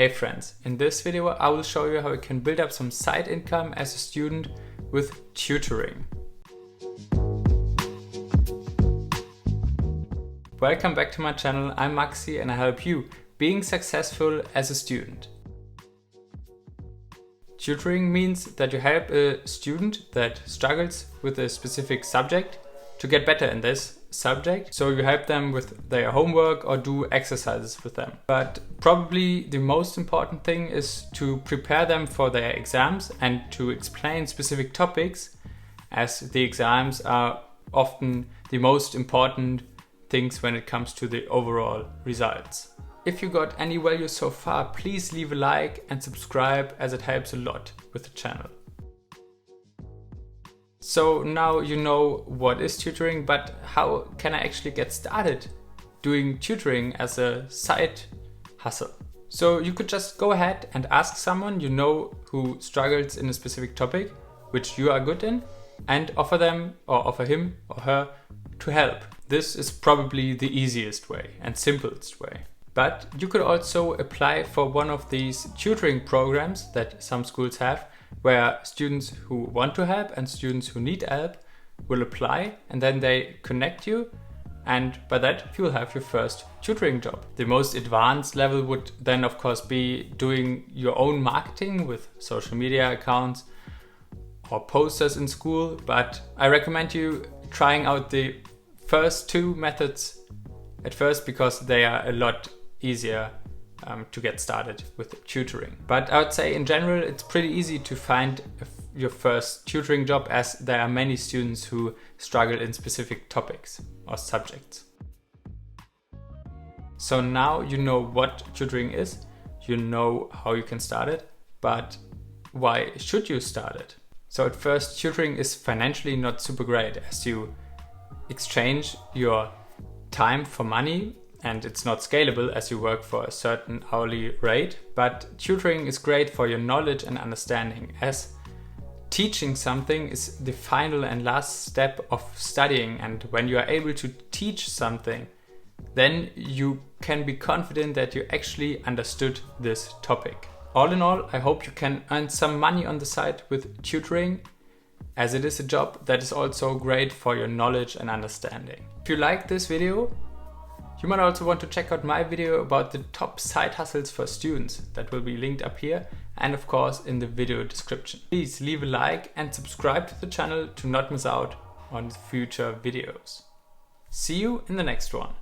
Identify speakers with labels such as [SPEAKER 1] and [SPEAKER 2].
[SPEAKER 1] Hey friends, in this video I will show you how you can build up some side income as a student with tutoring. Welcome back to my channel, I'm Maxi and I help you being successful as a student. Tutoring means that you help a student that struggles with a specific subject to get better in this subject. So you help them with their homework or do exercises with them. But probably the most important thing is to prepare them for their exams and to explain specific topics, as the exams are often the most important things when it comes to the overall results. If you got any value so far, please leave a like and subscribe, as it helps a lot with the channel. So now you know what is tutoring, but how can I actually get started doing tutoring as a side hustle? So you could just go ahead and ask someone you know who struggles in a specific topic, which you are good in, and offer them or offer him or her to help. This is probably the easiest way and simplest way. But you could also apply for one of these tutoring programs that some schools have, where students who want to help and students who need help will apply, and then they connect you, and by that you'll have your first tutoring job. The most advanced level would then of course be doing your own marketing with social media accounts or posters in school, but I recommend you trying out the first two methods at first because they are a lot easier to get started with tutoring. But I would say in general it's pretty easy to find your first tutoring job, as there are many students who struggle in specific topics or subjects. So now you know what tutoring is, you know how you can start it, but why should you start it? So at first, tutoring is financially not super great, as you exchange your time for money, and it's not scalable as you work for a certain hourly rate. But tutoring is great for your knowledge and understanding, as teaching something is the final and last step of studying, and when you are able to teach something, then you can be confident that you actually understood this topic. All in all, I hope you can earn some money on the side with tutoring, as it is a job that is also great for your knowledge and understanding. If you like this video, you might also want to check out my video about the top side hustles for students. That will be linked up here and of course in the video description. Please leave a like and subscribe to the channel to not miss out on future videos. See you in the next one.